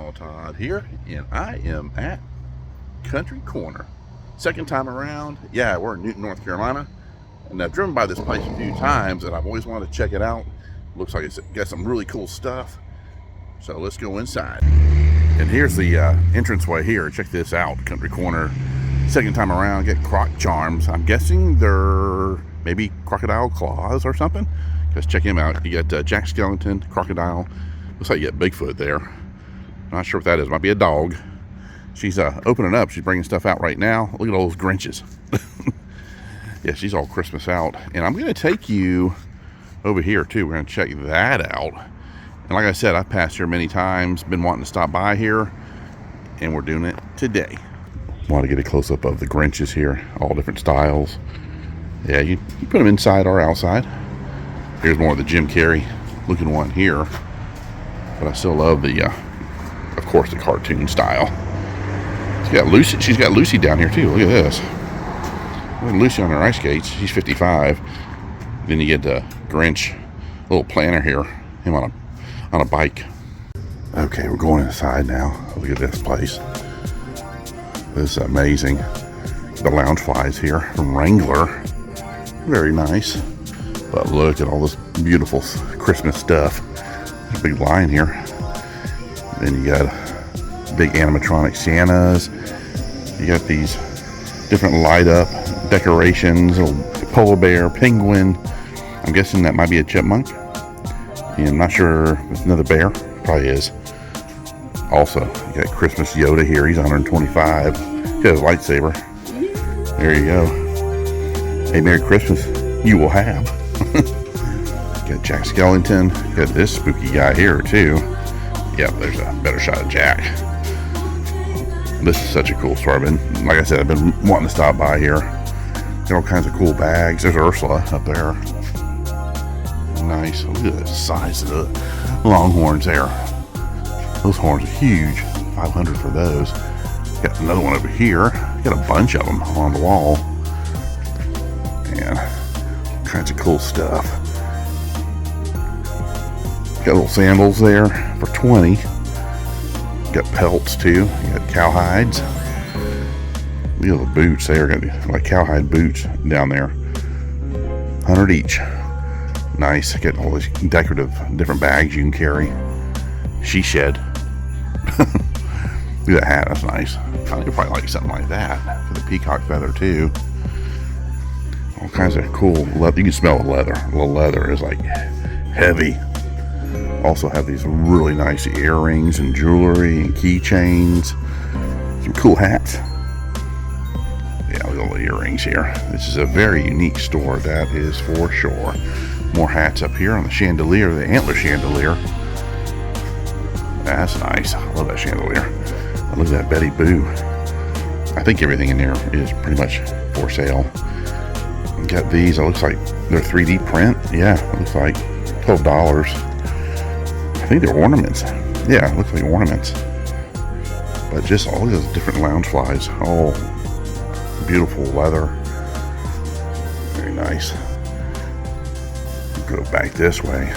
y'all, Todd here, and I am at Country Corner. Second time around. Yeah, we're in Newton, North Carolina, and I've driven by this place a few times, and I've always wanted to check it out. Looks like it's got some really cool stuff. So let's go inside. And here's the entranceway here. Check this out, Country Corner. Second time around, get croc charms. I'm guessing they're maybe crocodile claws or something. Just check him out. You got Jack Skellington, crocodile. Looks like you got Bigfoot there. Not sure what that is. Might be a dog. She's opening up. She's bringing stuff out right now. Look at all those Grinches. Yeah, she's all Christmas out. And I'm going to take you over here too. We're going to check that out. And like I said, I've passed here many times. Been wanting to stop by here. And we're doing it today. Want to get a close-up of the Grinches here. All different styles. Yeah, you put them inside or outside. Here's more of the Jim Carrey looking one here. But I still love the, of course, the cartoon style. She's got Lucy down here too. Look at this. Look at Lucy on her ice skates. She's 55. Then you get the Grinch, little planner here. Him on a bike. Okay, we're going inside now. Look at this place. This is amazing. The lounge flies here from Wrangler. Very nice. But look at all this beautiful Christmas stuff. There's a big line here. Then you got big animatronic Santas. You got these different light up decorations. A polar bear, penguin. I'm guessing that might be a chipmunk. And I'm not sure if it's another bear. Probably is. Also, you got Christmas Yoda here. He's 125. He got his lightsaber. There you go. Hey, Merry Christmas. You will have. Got Jack Skellington. Got this spooky guy here too. Yep, there's a better shot of Jack. This is such a cool store. Like I said, I've been wanting to stop by here. Got all kinds of cool bags. There's Ursula up there. Nice. Look at the size of the longhorns there. Those horns are huge. 500 for those. Got another one over here. Got a bunch of them on the wall. And all kinds of cool stuff. Got little sandals there for 20. Got pelts too. You got cowhides. Look at the boots there. Got like cowhide boots down there. 100 each. Nice. Got all these decorative different bags you can carry. She shed. Look at that hat. That's nice. I could probably like something like that for the peacock feather too. All kinds of cool leather. You can smell the leather. The leather is like heavy. Also have these really nice earrings and jewelry and keychains. Some cool hats. Yeah, look at all the earrings here. This is a very unique store, that is for sure. More hats up here on the chandelier, the antler chandelier. That's nice. I love that chandelier. And look at that Betty Boo. I think everything in there is pretty much for sale. Got these. It looks like they're 3D print. Yeah, it looks like $12. I think they're ornaments. Yeah, it looks like ornaments. But just all those different lounge flies. All beautiful leather. Very nice. Go back this way.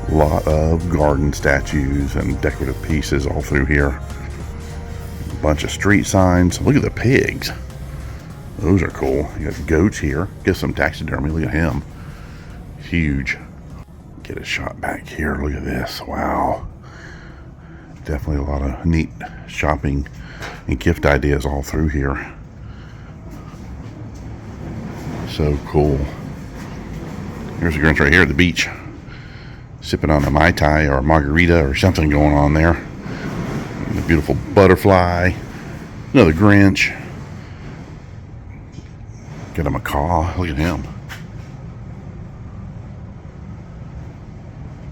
A lot of garden statues and decorative pieces all through here. A bunch of street signs. Look at the pigs. Those are cool. You got goats here. Get some taxidermy. Look at him. Huge. Get a shot back here. Look at this. Wow. Definitely a lot of neat shopping and gift ideas all through here. So cool. Here's a Grinch right here at the beach. Sipping on a Mai Tai or a margarita or something going on there. And a beautiful butterfly. Another Grinch. Got a macaw. Look at him.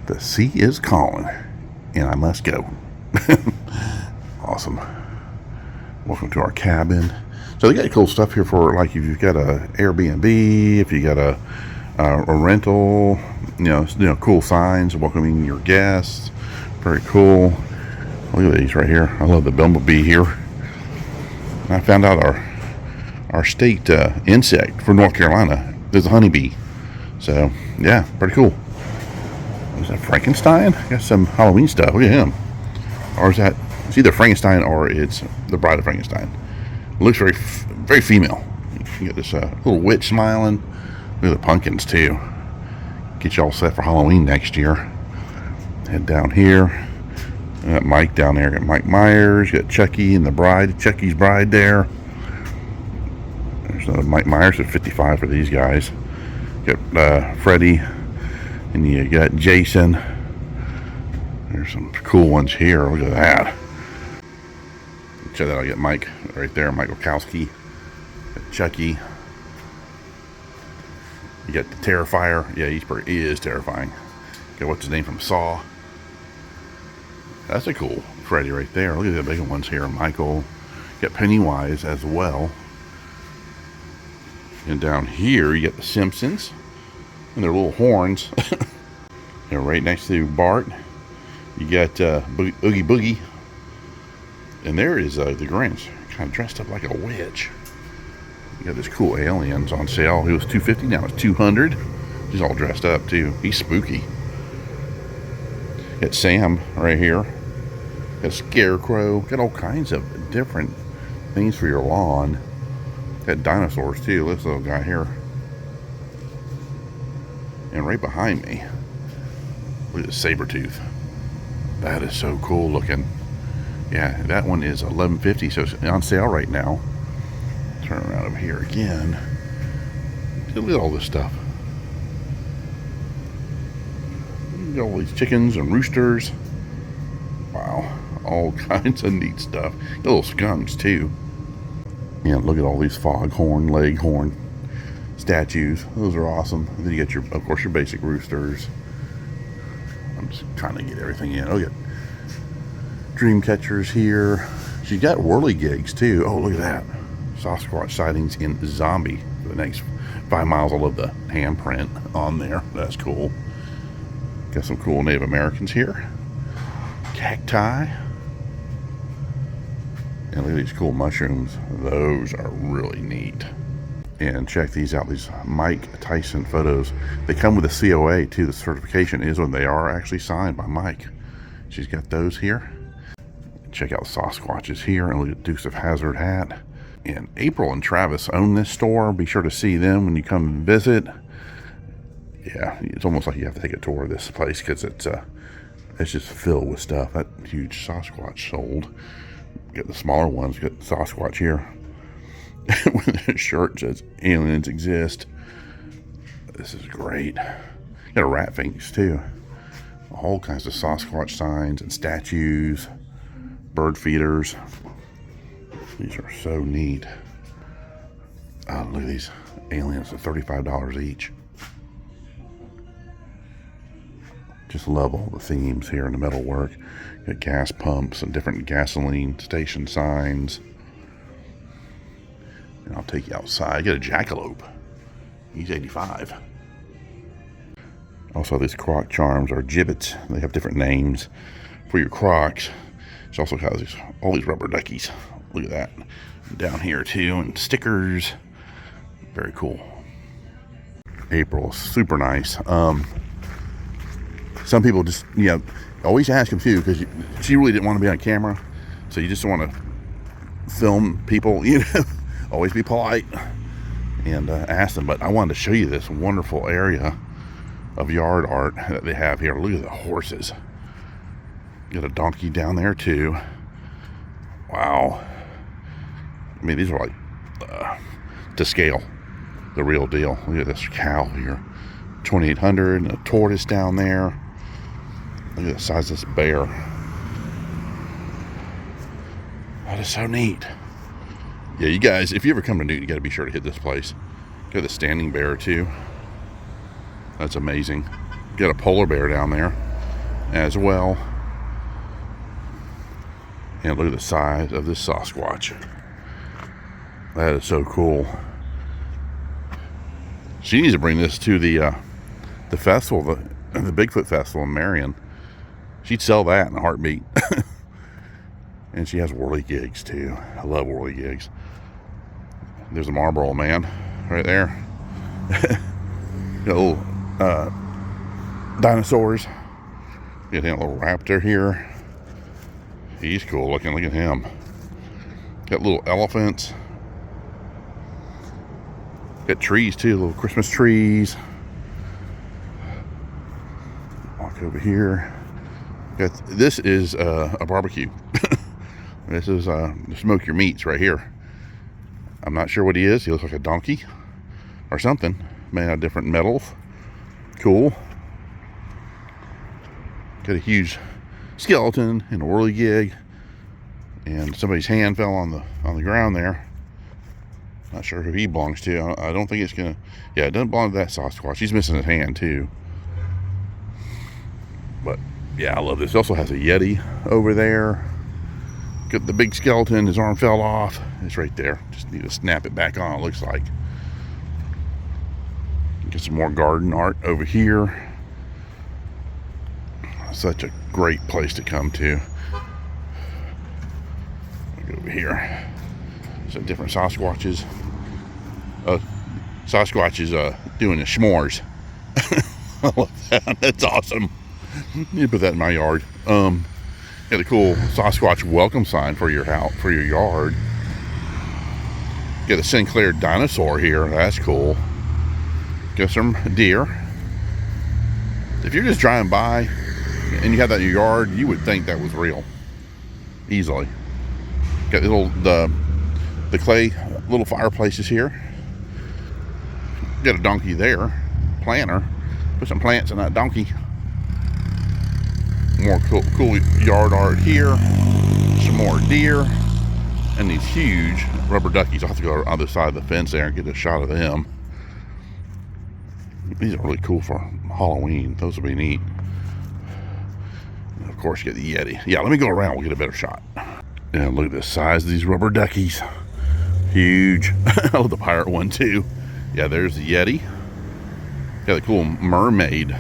The sea is calling, and I must go. Awesome. Welcome to our cabin. So they got cool stuff here for, like, if you've got a Airbnb, if you got a rental, you know, cool signs welcoming your guests. Very cool. Look at these right here. I love the bumblebee here. I found out our state insect for North Carolina is a honeybee. So yeah, pretty cool. Is that Frankenstein? Got some Halloween stuff. Look at him. Or is that It's either Frankenstein or it's the Bride of Frankenstein. It looks very female. You got this little witch smiling. Look at the pumpkins too. Get you all set for Halloween next year. Head down here. Got Mike down there. Got Mike Myers. Got Chucky and the bride. Chucky's bride there. There's another Mike Myers at 55 for these guys. Got Freddie. And you got Jason. There's some cool ones here. Look at that. Check that out. I get Mike right there. Mike Wachowski. Got Chucky. You got the Terrifier. Yeah, he is terrifying. Got what's his name from Saw. That's a cool Freddy right there. Look at the big ones here. Michael. Got Pennywise as well. And down here you got the Simpsons and their little horns. They're right next to Bart. You got Oogie Boogie. And there is the Grinch, kind of dressed up like a witch. You got this cool aliens on sale. It was $250, now it's $200. He's all dressed up too. He's spooky. Got Sam right here. Got Scarecrow. Got all kinds of different things for your lawn. Got dinosaurs too. Look at this little guy here. And right behind me, look at the Sabretooth. That is so cool looking. Yeah, that one is $11.50, so it's on sale right now. Turn around over here again. Look at all this stuff. Got all these chickens and roosters. Wow, all kinds of neat stuff. Got little skunks too. Yeah, look at all these foghorn, leghorn statues. Those are awesome. And then you got of course, your basic roosters. I'm just trying to get everything in. Oh yeah, dream catchers here. She's got whirligigs too. Oh, look at that. Sasquatch sightings in Zombie for the next 5 miles. I love the handprint on there. That's cool. Got some cool Native Americans here. Cacti. And look at these cool mushrooms. Those are really neat. And check these out. These Mike Tyson photos. They come with a COA too. The certification is when they are actually signed by Mike. She's got those here. Check out Sasquatches here. And look at Dukes of Hazzard hat. And April and Travis own this store. Be sure to see them when you come and visit. Yeah, it's almost like you have to take a tour of this place because it's just filled with stuff. That huge Sasquatch sold. Got the smaller ones. Got Sasquatch here. With a shirt says aliens exist. This is great. Got a rat face too. All kinds of Sasquatch signs and statues. Bird feeders. These are so neat. Oh, look at these aliens. They're $35 each. Just love all the themes here in the metalwork. Got gas pumps and different gasoline station signs. And I'll take you outside. Get a jackalope. He's 85. Also, these croc charms are gibbets. They have different names for your crocs. She also has all these rubber duckies. Look at that. Down here too, and stickers. Very cool. April, super nice. Some people just, always ask them too, because she really didn't want to be on camera. So you just want to film people, always be polite and ask them. But I wanted to show you this wonderful area of yard art that they have here. Look at the horses. Got a donkey down there too. Wow. I mean, these are like to scale, the real deal. Look at this cow here, 2,800, and a tortoise down there. Look at the size of this bear. That is so neat. Yeah, you guys, if you ever come to Newton, you got to be sure to hit this place. Got the standing bear too. That's amazing. Got a polar bear down there as well. And look at the size of this Sasquatch. That is so cool. She needs to bring this to the festival, the Bigfoot Festival in Marion. She'd sell that in a heartbeat. And she has whirligigs too. I love whirligigs. There's a Marlboro man right there. Got little dinosaurs. Got a little raptor here. He's cool looking. Look at him. Got little elephants. Got trees too, little Christmas trees. Walk over here. This is a barbecue. This is smoke your meats right here. I'm not sure what he is. He looks like a donkey or something made out of different metals. Cool. Got a huge skeleton and a whirligig, and somebody's hand fell on the ground there. Not sure who he belongs to. I don't think it's gonna. Yeah, it doesn't belong to that Sasquatch. He's missing his hand too. But yeah, I love this. It also has a Yeti over there. Got the big skeleton. His arm fell off. It's right there. Just need to snap it back on. It looks like. Get some more garden art over here. Such a great place to come to. Go over here. Some different Sasquatches. Sasquatch is doing the s'mores. I love that. That's awesome. Need to put that in my yard. Got a cool Sasquatch welcome sign for your house, for your yard. Got a Sinclair dinosaur here. That's cool. Got some deer. If you're just driving by and you have that in your yard, you would think that was real. Easily. Got the clay little fireplaces here. Got a donkey there. Planter. Put some plants in that donkey. More cool yard art here. Some more deer. And these huge rubber duckies. I'll have to go on the other side of the fence there and get a shot of them. These are really cool for Halloween. Those will be neat. And of course, you get the Yeti. Yeah, let me go around. We'll get a better shot. And look at the size of these rubber duckies. Huge. I love the pirate one too. Yeah, there's the Yeti. Got a cool mermaid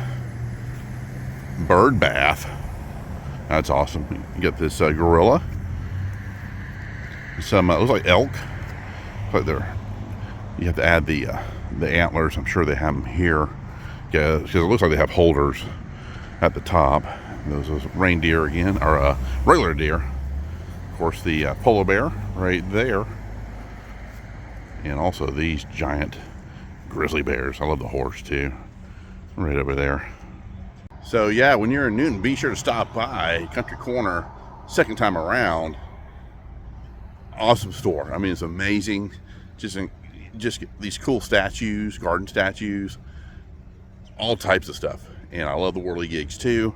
bird bath. That's awesome. You got this gorilla. Some looks like elk. But you have to add the antlers. I'm sure they have them here. Yeah, because it looks like they have holders at the top. Those reindeer again, or regular deer. Of course, the polar bear right there. And also these giant grizzly bears. I love the horse too. Right over there. So yeah, when you're in Newton, be sure to stop by Country Corner second time around. Awesome store. I mean, it's amazing. Just these cool statues, garden statues, all types of stuff. And I love the whirligigs too,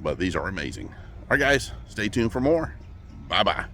but these are amazing. All right, guys, stay tuned for more. Bye-bye.